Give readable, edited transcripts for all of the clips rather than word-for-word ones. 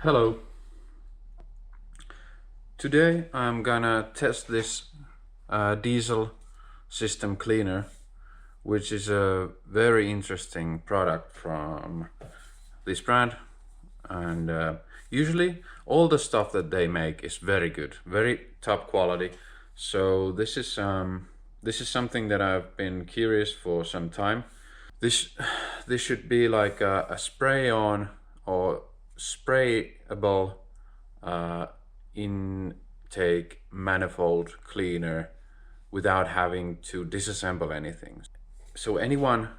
Hello. Today I'm gonna test this diesel system cleaner, which is a very interesting product from this brand. And usually all the stuff that they make is very good, very top quality. So this is something that I've been curious for some time. This this should be like a spray on or sprayable uh, intake manifold cleaner without having to disassemble anything. So anyone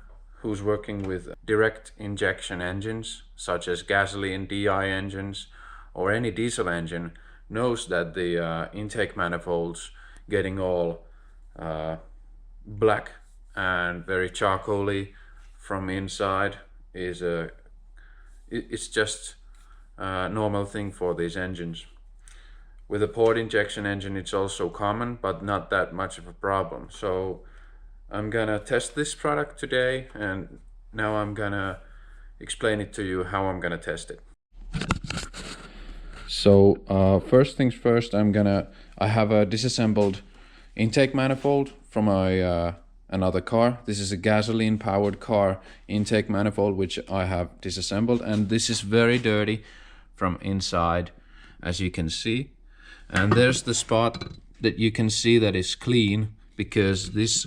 who's working with direct injection engines such as gasoline DI engines or any diesel engine knows that the intake manifolds getting all black and very charcoaly from inside is it's just a normal thing for these engines. With a port injection engine it's also common, but not that much of a problem. So I'm gonna test this product today, and now I'm gonna explain it to you how I'm gonna test it. So first things first, I have a disassembled intake manifold from another car. This is a gasoline powered car intake manifold which I have disassembled, and this is very dirty from inside, as you can see. And there's the spot that you can see that is clean, because this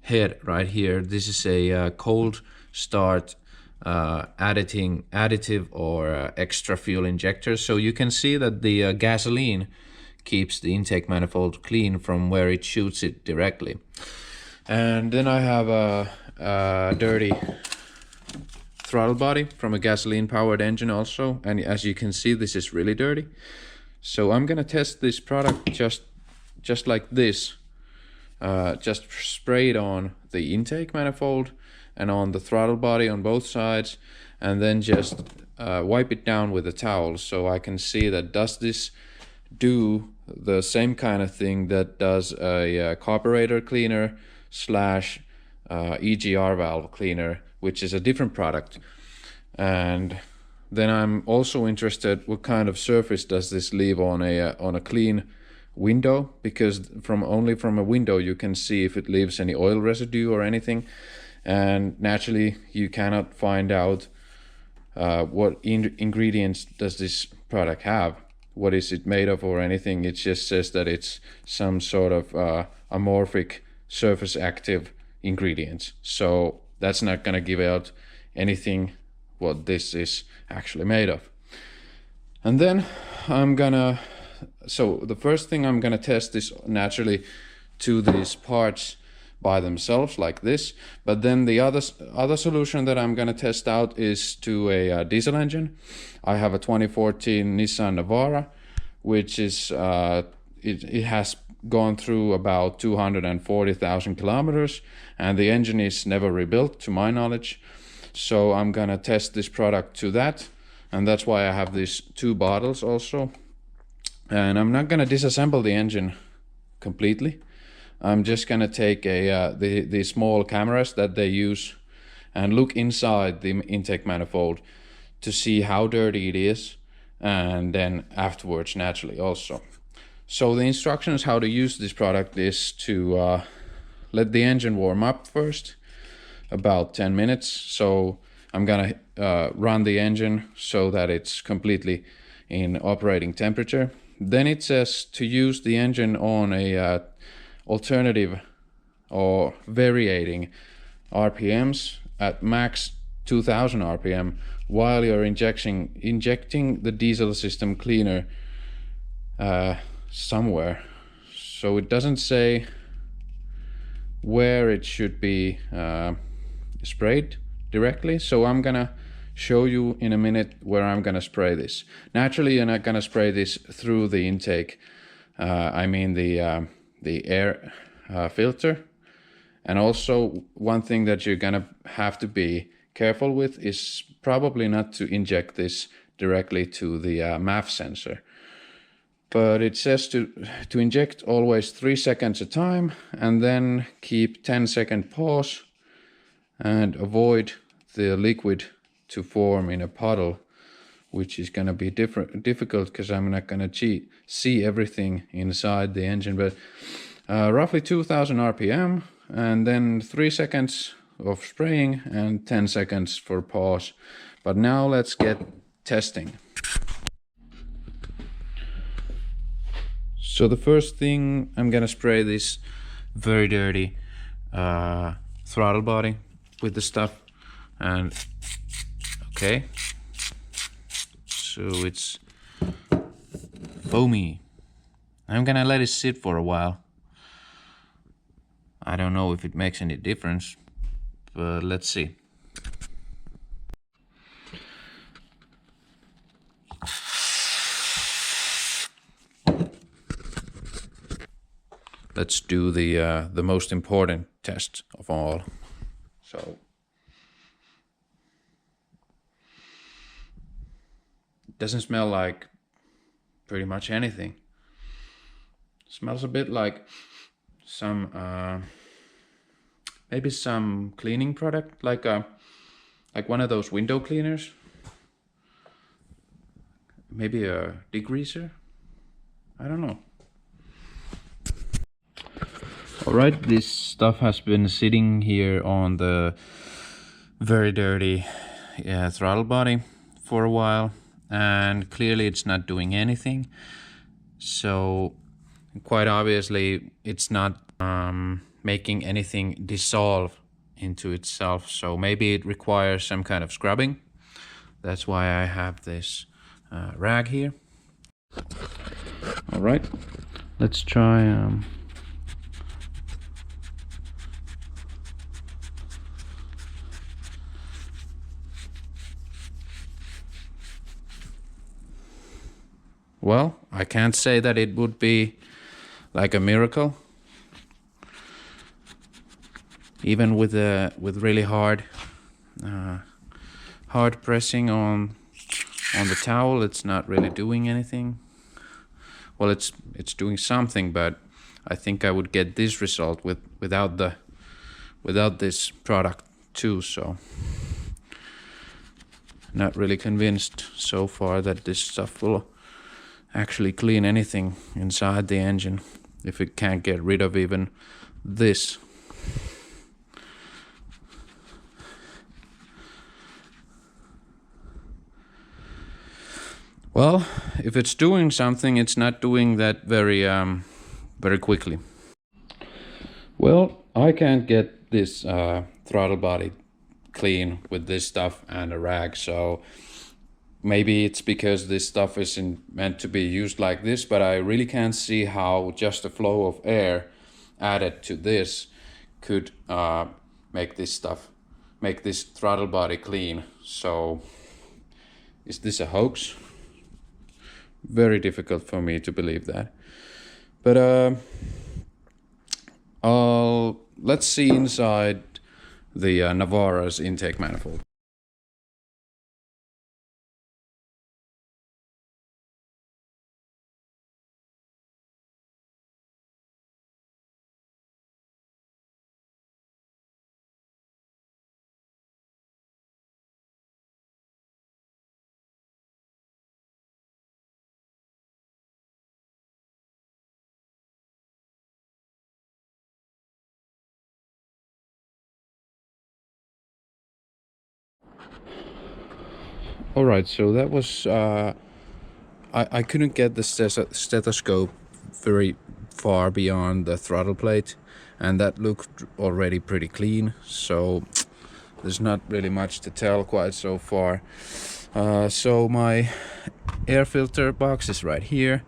head right here, this is a cold start additive or extra fuel injector. So you can see that the gasoline keeps the intake manifold clean from where it shoots it directly. And then I have a dirty throttle body from a gasoline powered engine also, and as you can see this is really dirty. So I'm gonna test this product just like this, just spray it on the intake manifold and on the throttle body on both sides, and then just wipe it down with a towel so I can see that does this do the same kind of thing that does a carburetor cleaner slash EGR valve cleaner, which is a different product. And then I'm also interested what kind of surface does this leave on a clean window, because only from a window you can see if it leaves any oil residue or anything. And naturally you cannot find out what ingredients does this product have, what is it made of or anything. It just says that it's some sort of amorphic surface active ingredients. So that's not gonna give out anything what this is actually made of. And then so the first thing I'm gonna test is naturally to these parts by themselves like this, but then the other solution that I'm gonna test out is to a diesel engine. I have a 2014 Nissan Navara, which is it has gone through about 240,000 kilometers, and the engine is never rebuilt to my knowledge. So I'm gonna test this product to that, and that's why I have these two bottles also. And I'm not gonna disassemble the engine completely. I'm just gonna take the small cameras that they use and look inside the intake manifold to see how dirty it is, and then afterwards naturally also. So the instructions how to use this product is to let the engine warm up first, about 10 minutes. So I'm gonna run the engine so that it's completely in operating temperature. Then it says to use the engine on a alternative or varying RPMs at max 2000 RPM while you're injecting the diesel system cleaner somewhere. So it doesn't say where it should be sprayed directly. So I'm gonna show you in a minute where I'm gonna spray this. Naturally you're not gonna spray this through the intake, I mean the air filter. And also one thing that you're gonna have to be careful with is probably not to inject this directly to the MAF sensor. But it says to inject always 3 seconds at a time, and then keep 10-second pause and avoid the liquid to form in a puddle which is gonna be difficult because I'm not gonna see everything inside the engine. But roughly 2000 RPM, and then 3 seconds of spraying and 10 seconds for pause. But now let's get testing. So the first thing, I'm gonna spray this very dirty throttle body with the stuff. And okay, so it's foamy. I'm gonna let it sit for a while. I don't know if it makes any difference, but let's see. Let's do the most important test of all. So it doesn't smell like pretty much anything. It smells a bit like some maybe some cleaning product, like one of those window cleaners, maybe a degreaser. I don't know. Alright, this stuff has been sitting here on the very dirty throttle body for a while, and clearly it's not doing anything. So quite obviously it's not making anything dissolve into itself, so maybe it requires some kind of scrubbing. That's why I have this rag here. Alright, let's try well, I can't say that it would be like a miracle. Even with really hard pressing on the towel, it's not really doing anything. Well, it's doing something, but I think I would get this result without this product too. So not really convinced so far that this stuff will actually clean anything inside the engine if it can't get rid of even this. Well, if it's doing something, it's not doing that very quickly. Well, I can't get this throttle body clean with this stuff and a rag, so maybe it's because this stuff isn't meant to be used like this, but I really can't see how just a flow of air added to this could make this throttle body clean. So is this a hoax? Very difficult for me to believe that. But let's see inside the Navara's intake manifold. Alright, so that was I couldn't get the stethoscope very far beyond the throttle plate, and that looked already pretty clean, so there's not really much to tell quite so far. So my air filter box is right here,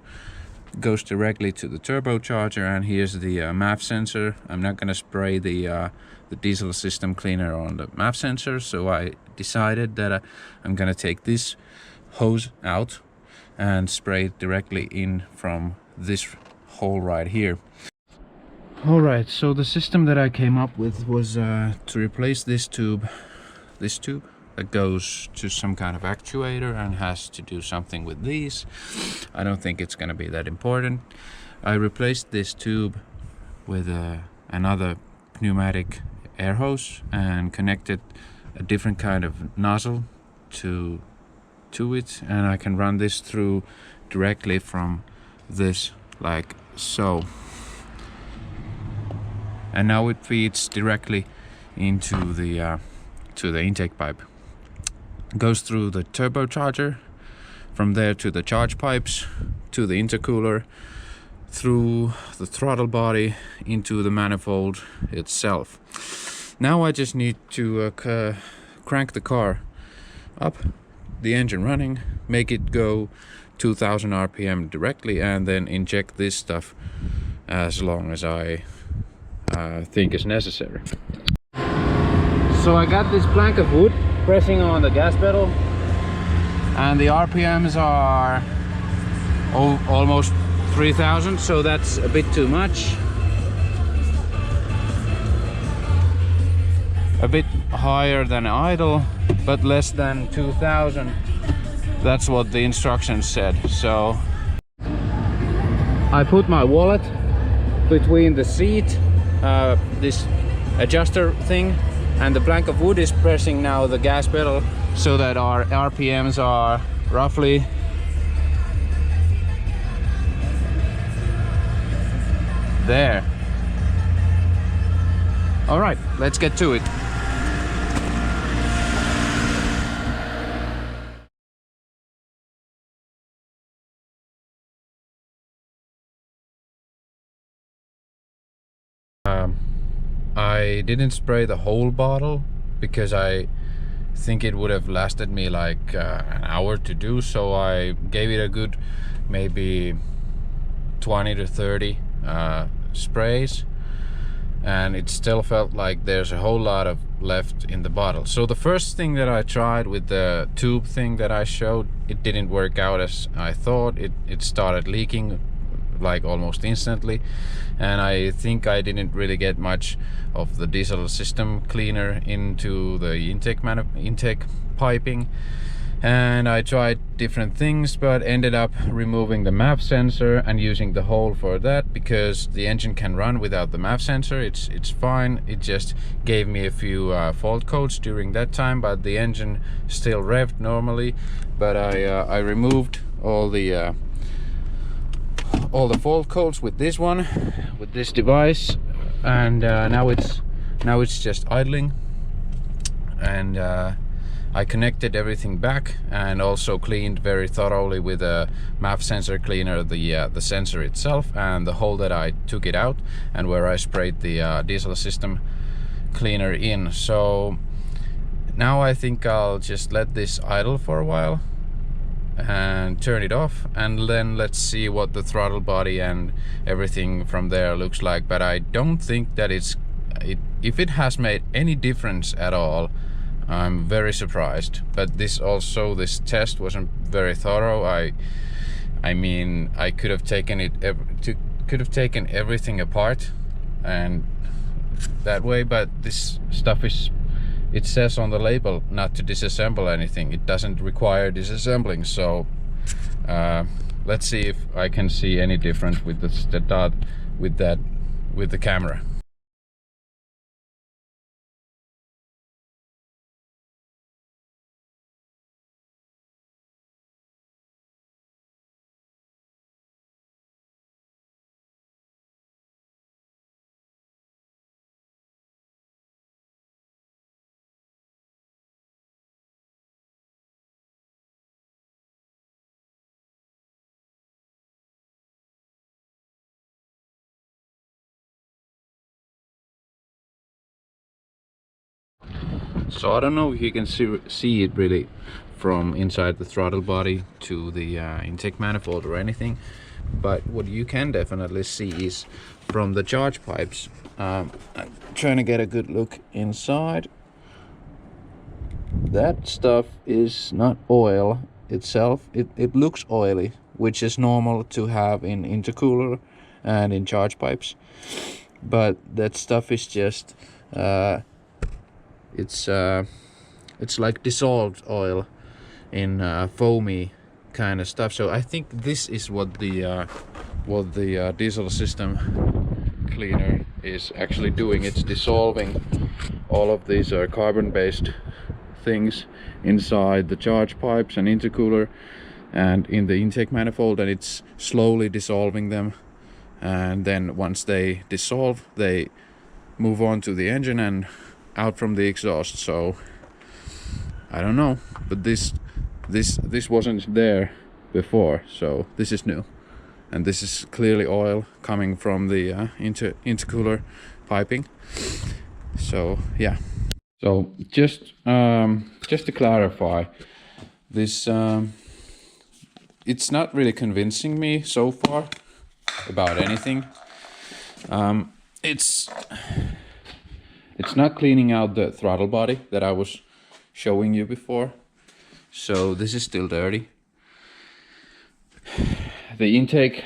goes directly to the turbocharger, and here's the MAF sensor. I'm not gonna spray the diesel system cleaner on the MAF sensor, so I decided that I'm gonna take this hose out and spray it directly in from this hole right here. Alright, so the system that I came up with was to replace this tube that goes to some kind of actuator and has to do something with these. I don't think it's gonna be that important. I replaced this tube with another pneumatic air hose and connected a different kind of nozzle to to it, and I can run this through directly from this, like so. And now it feeds directly into the intake pipe. Goes through the turbocharger, from there to the charge pipes, to the intercooler, through the throttle body, into the manifold itself. Now I just need to crank the car up, the engine running, make it go 2000 RPM directly, and then inject this stuff as long as I think is necessary. So I got this plank of wood pressing on the gas pedal, and the RPMs are almost 3000, so that's a bit too much. A bit higher than idle, but less than 2000. That's what the instructions said. So I put my wallet between the seat, this adjuster thing, and the plank of wood is pressing now the gas pedal, so that our RPMs are roughly there. All right, let's get to it. I didn't spray the whole bottle because I think it would have lasted me like an hour to do, so I gave it a good maybe 20 to 30 sprays, and it still felt like there's a whole lot of left in the bottle. So the first thing that I tried with the tube thing that I showed, it didn't work out as I thought. It started leaking like almost instantly, and I think I didn't really get much of the diesel system cleaner into the intake piping. And I tried different things, but ended up removing the MAF sensor and using the hole for that, because the engine can run without the MAF sensor. It's fine. It just gave me a few fault codes during that time, but the engine still revved normally. But I removed all the fault codes with this one, with this device, and now it's just idling. And I connected everything back, and also cleaned very thoroughly with a MAF sensor cleaner the sensor itself and the hole that I took it out, and where I sprayed the diesel system cleaner in. So now I think I'll just let this idle for a while and turn it off, and then let's see what the throttle body and everything from there looks like. But I don't think that if it has made any difference at all, I'm very surprised. But this test wasn't very thorough. I mean, I could have taken everything apart and that way, but this stuff it says on the label not to disassemble anything. It doesn't require disassembling, so let's see if I can see any difference with the dot with the camera. So I don't know if you can see it really from inside the throttle body to the intake manifold or anything, but what you can definitely see is from the charge pipes. I'm trying to get a good look inside. That stuff is not oil itself. It looks oily, which is normal to have in intercooler and in charge pipes, but that stuff is just it's like dissolved oil in foamy kind of stuff. So I think this is what the diesel system cleaner is actually doing. It's dissolving all of these carbon-based things inside the charge pipes and intercooler and in the intake manifold, and it's slowly dissolving them, and then once they dissolve they move on to the engine and out from the exhaust. So I don't know, but this wasn't there before, so this is new, and this is clearly oil coming from the intercooler piping. So yeah, so just to clarify, this it's not really convincing me so far about anything. It's not cleaning out the throttle body that I was showing you before, so this is still dirty. The intake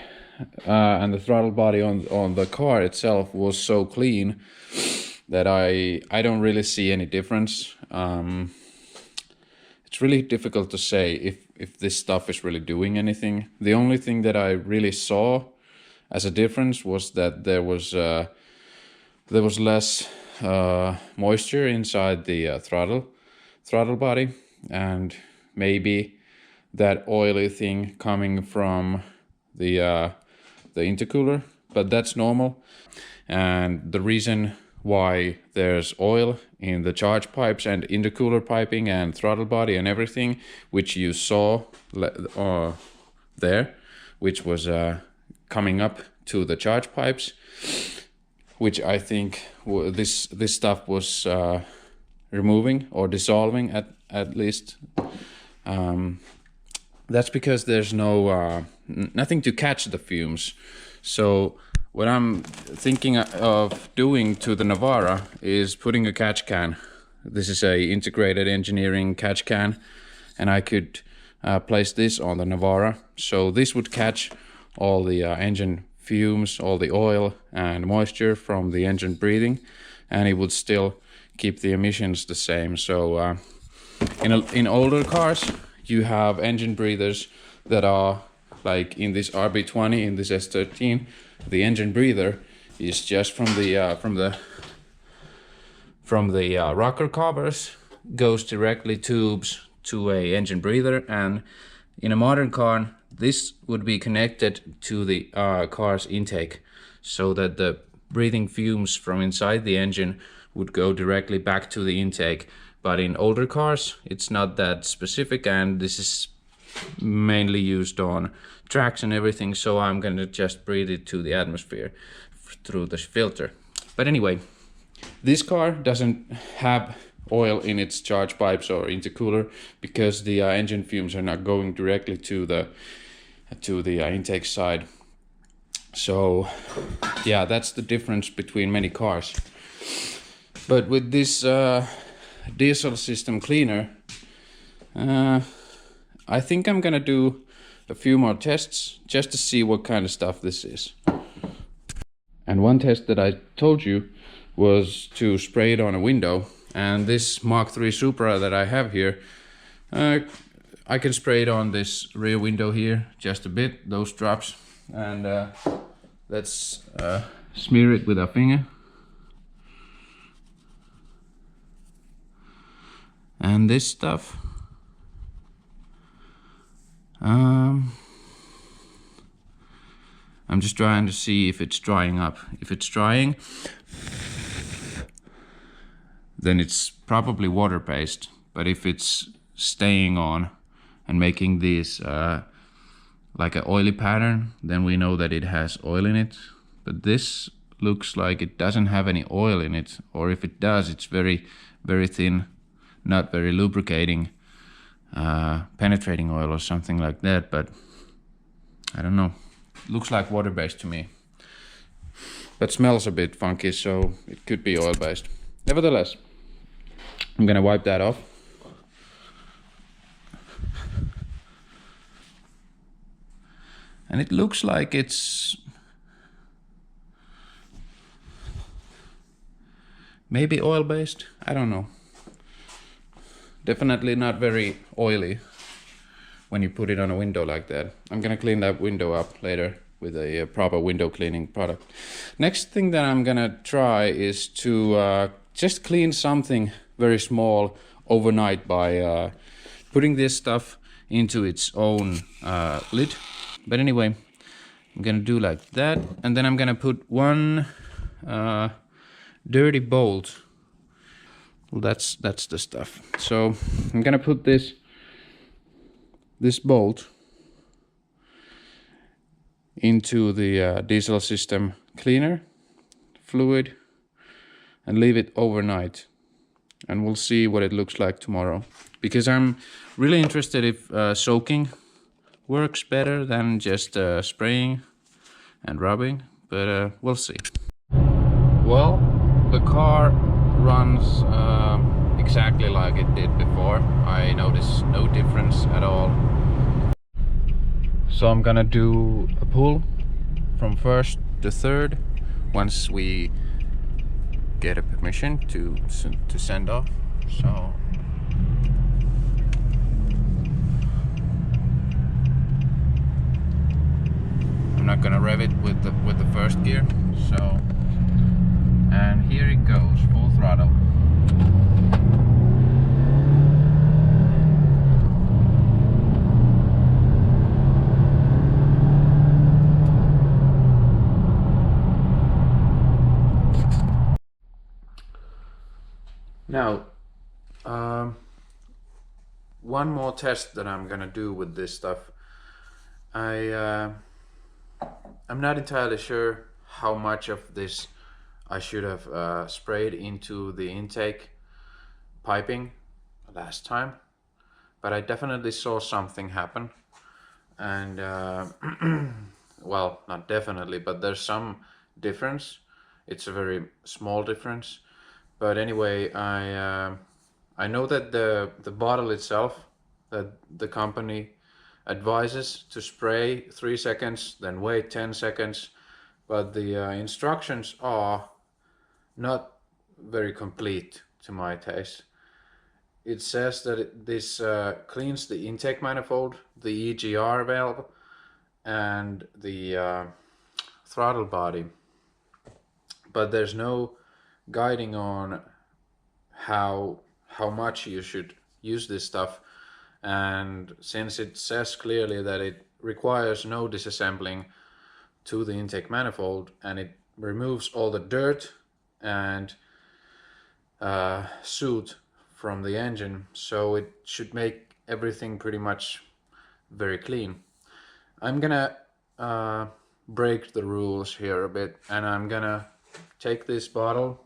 and the throttle body on the car itself was so clean that I don't really see any difference. It's really difficult to say if this stuff is really doing anything. The only thing that I really saw as a difference was that there was less moisture inside the throttle body, and maybe that oily thing coming from the intercooler, but that's normal. And the reason why there's oil in the charge pipes and intercooler piping and throttle body and everything, which you saw there, which was coming up to the charge pipes, which I think this stuff was removing or dissolving at least. That's because there's nothing to catch the fumes. So what I'm thinking of doing to the Navara is putting a catch can. This is a integrated engineering catch can, and I could place this on the Navara. So this would catch all the engine fumes, all the oil and moisture from the engine breathing, and it would still keep the emissions the same. So in older cars you have engine breathers that are like in this RB20, in this S13, the engine breather is just from the rocker covers, goes directly tubes to a engine breather, and in a modern car this would be connected to the car's intake, so that the breathing fumes from inside the engine would go directly back to the intake. But in older cars it's not that specific, and this is mainly used on tracks and everything, so I'm gonna just breathe it to the atmosphere through the filter. But anyway, this car doesn't have oil in its charge pipes or intercooler because the engine fumes are not going directly to the intake side. So yeah, that's the difference between many cars. But with this diesel system cleaner, I think I'm gonna do a few more tests just to see what kind of stuff this is. And one test that I told you was to spray it on a window, and this Mark III Supra that I have here, I can spray it on this rear window here just a bit, those drops, and let's smear it with our finger. And this stuff, I'm just trying to see if it's drying up. If it's drying, then it's probably water-based. But if it's staying on and making this like an oily pattern, then we know that it has oil in it. But this looks like it doesn't have any oil in it, or if it does, it's very, very thin, not very lubricating, penetrating oil or something like that. But I don't know. Looks like water-based to me, but smells a bit funky, so it could be oil-based. Nevertheless, I'm gonna wipe that off. And it looks like it's maybe oil-based, I don't know. Definitely not very oily when you put it on a window like that. I'm gonna clean that window up later with a proper window cleaning product. Next thing that I'm gonna try is to just clean something very small overnight by putting this stuff into its own lid. But anyway, I'm gonna do like that, and then I'm gonna put one dirty bolt. Well, that's the stuff. So I'm gonna put this bolt into the diesel system cleaner fluid and leave it overnight, and we'll see what it looks like tomorrow, because I'm really interested if soaking works better than just spraying and rubbing, but we'll see. Well, the car runs exactly like it did before. I notice no difference at all. So I'm gonna do a pull from first to third once we get a permission to send off. So I'm not gonna rev it with the first gear. So, and here it goes, full throttle. Now, one more test that I'm gonna do with this stuff. I'm not entirely sure how much of this I should have sprayed into the intake piping last time, but I definitely saw something happen, and well, not definitely, but there's some difference. It's a very small difference. But anyway, I know that the bottle itself, that the company advises to spray 3 seconds, then wait 10 seconds, but the instructions are not very complete to my taste. It says that this cleans the intake manifold, the EGR valve, and the throttle body, but there's no guiding on how much you should use this stuff. And since it says clearly that it requires no disassembling to the intake manifold, and it removes all the dirt and soot from the engine, so it should make everything pretty much very clean. I'm gonna break the rules here a bit, and I'm gonna take this bottle.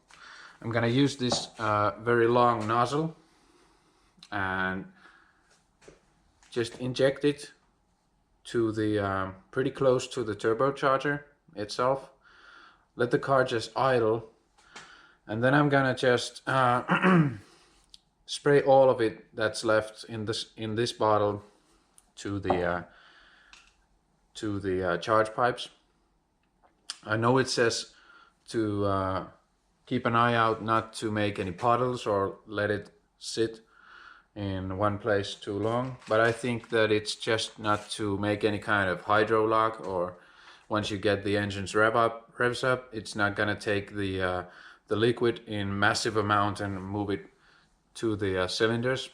I'm gonna use this very long nozzle and just inject it to the pretty close to the turbocharger itself. Let the car just idle, and then I'm gonna just spray all of it that's left in this bottle to the charge pipes. I know it says to keep an eye out not to make any puddles or let it sit in one place too long, but I think that it's just not to make any kind of hydro lock, or once you get the engine's revs up, it's not gonna take the liquid in massive amount and move it to the cylinders.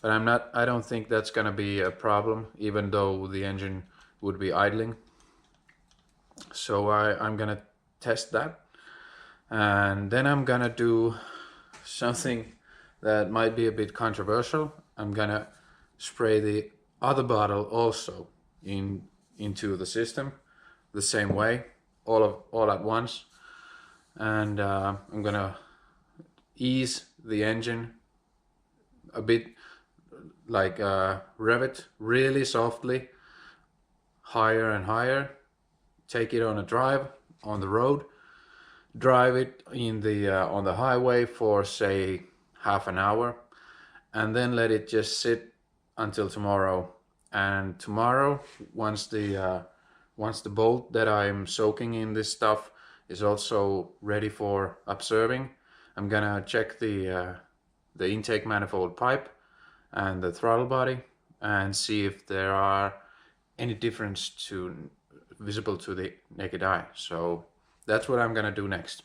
But I don't think that's gonna be a problem, even though the engine would be idling. So I'm gonna test that, and then I'm gonna do something that might be a bit controversial. I'm gonna spray the other bottle also into the system the same way, all at once, and I'm gonna ease the engine a bit, like rev it really softly, higher and higher. Take it on a drive on the road, drive it in the on the highway for say half an hour, and then let it just sit until tomorrow. And tomorrow, once the bolt that I'm soaking in this stuff is also ready for observing, I'm gonna check the intake manifold pipe and the throttle body and see if there are any difference visible to the naked eye. So that's what I'm gonna do next.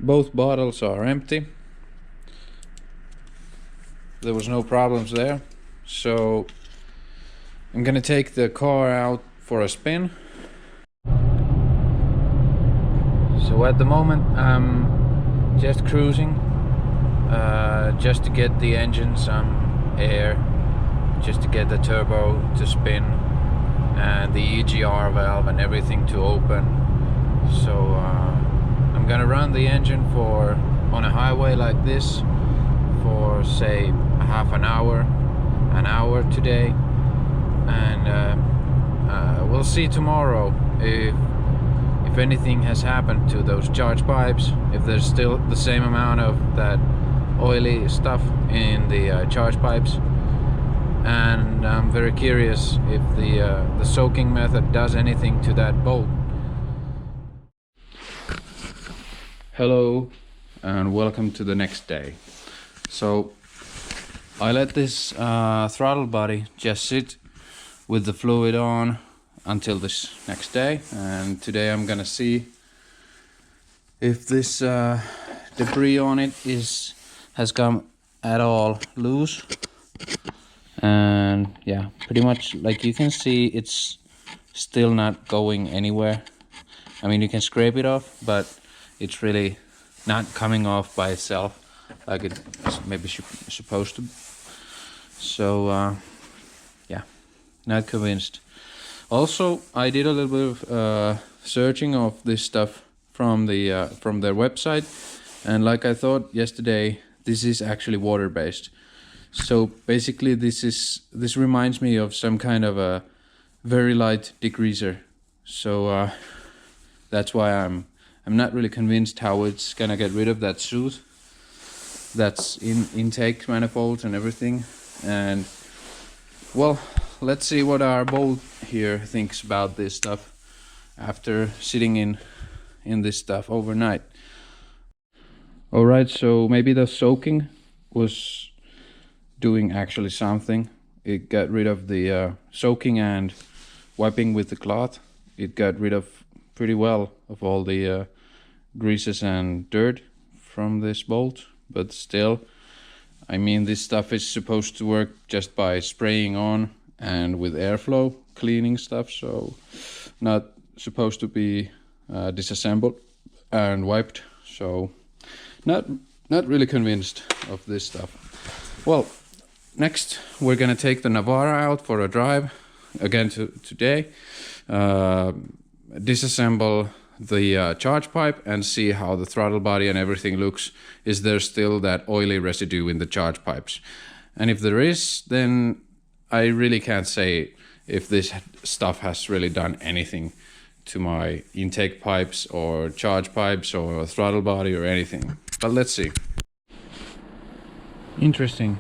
Both bottles are empty. There was no problems there. So I'm gonna take the car out for a spin. So at the moment I'm just cruising, just to get the engine some air, just to get the turbo to spin and the EGR valve and everything to open. So I'm gonna run the engine for on a highway like this for say a half an hour today, and we'll see tomorrow if anything has happened to those charge pipes, if there's still the same amount of that oily stuff in the charge pipes. And I'm very curious if the soaking method does anything to that bolt. Hello and welcome to the next day. So I let this throttle body just sit with the fluid on until this next day, and today I'm gonna see if this debris on it has come at all loose. And yeah, pretty much like you can see, it's still not going anywhere. I mean, you can scrape it off, but it's really not coming off by itself like it maybe supposed to. So yeah, not convinced. Also, I did a little bit of searching of this stuff from their website, and like I thought yesterday, this is actually water based. So basically this reminds me of some kind of a very light degreaser. So that's why I'm not really convinced how it's gonna get rid of that soot that's in intake manifolds and everything. And well, let's see what our bolt here thinks about this stuff after sitting in this stuff overnight. Alright, so maybe the soaking was doing actually something. It got rid of the soaking, and wiping with the cloth, it got rid of pretty well of all the greases and dirt from this bolt. But still, I mean, this stuff is supposed to work just by spraying on and with airflow cleaning stuff, so not supposed to be disassembled and wiped. So not really convinced of this stuff. Well, next we're gonna take the Navara out for a drive again today, disassemble the charge pipe and see how the throttle body and everything looks. Is there still that oily residue in the charge pipes? And if there is, then I really can't say if this stuff has really done anything to my intake pipes or charge pipes or throttle body or anything. But let's see. Interesting.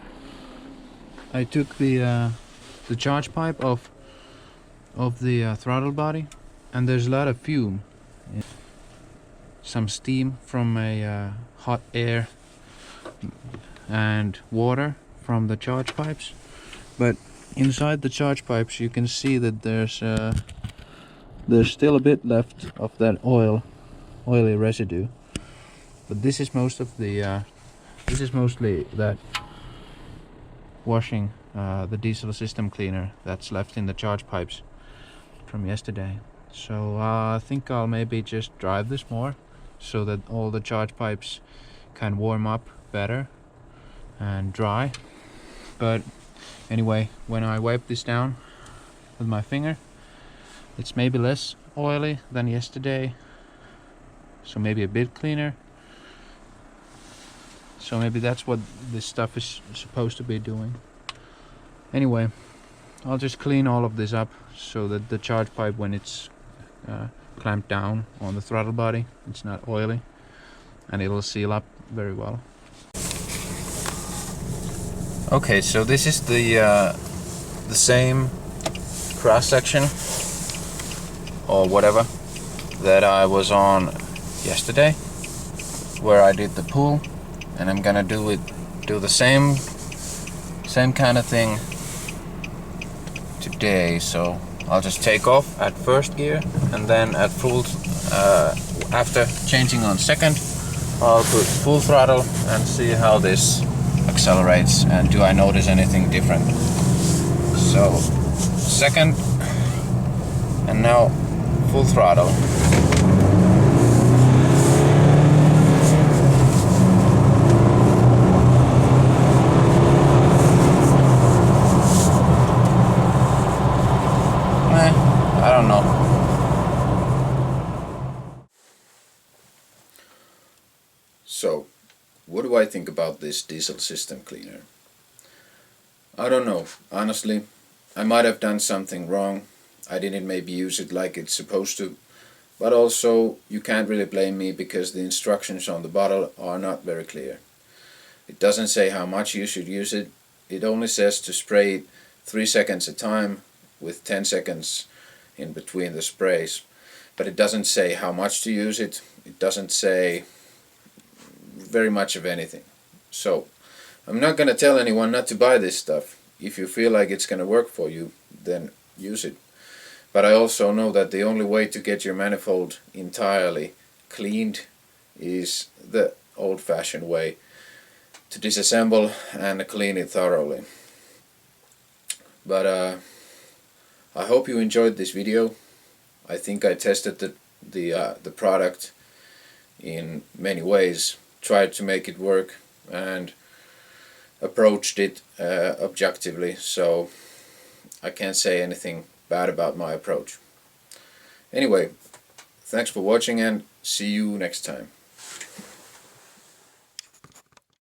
I took the charge pipe of the throttle body, and there's a lot of fume, some steam from a hot air and water from the charge pipes. But inside the charge pipes you can see that there's still a bit left of that oily residue. But this is most of the this is mostly that washing, the diesel system cleaner that's left in the charge pipes from yesterday. So I think I'll maybe just drive this more so that all the charge pipes can warm up better and dry. But anyway, when I wipe this down with my finger, it's maybe less oily than yesterday, so maybe a bit cleaner. So maybe that's what this stuff is supposed to be doing. Anyway, I'll just clean all of this up so that the charge pipe, when it's clamped down on the throttle body, it's not oily and it'll seal up very well. Okay, so this is the same cross section or whatever that I was on yesterday, where I did the pool, and I'm gonna do the same kind of thing today. So I'll just take off at first gear and then at full after changing on second, I'll put full throttle and see how this accelerates and do I notice anything different. So second, and now full throttle. I don't know. So, what do I think about this diesel system cleaner? I don't know. Honestly, I might have done something wrong. I didn't maybe use it like it's supposed to. But also, you can't really blame me because the instructions on the bottle are not very clear. It doesn't say how much you should use it. It only says to spray it 3 seconds a time with 10 seconds in between the sprays. But it doesn't say how much to use it. It doesn't say very much of anything. So, I'm not going to tell anyone not to buy this stuff. If you feel like it's going to work for you, then use it. But I also know that the only way to get your manifold entirely cleaned is the old-fashioned way, to disassemble and clean it thoroughly. But I hope you enjoyed this video. I think I tested the product in many ways, tried to make it work, and approached it objectively, so I can't say anything bad about my approach. Anyway, thanks for watching and see you next time.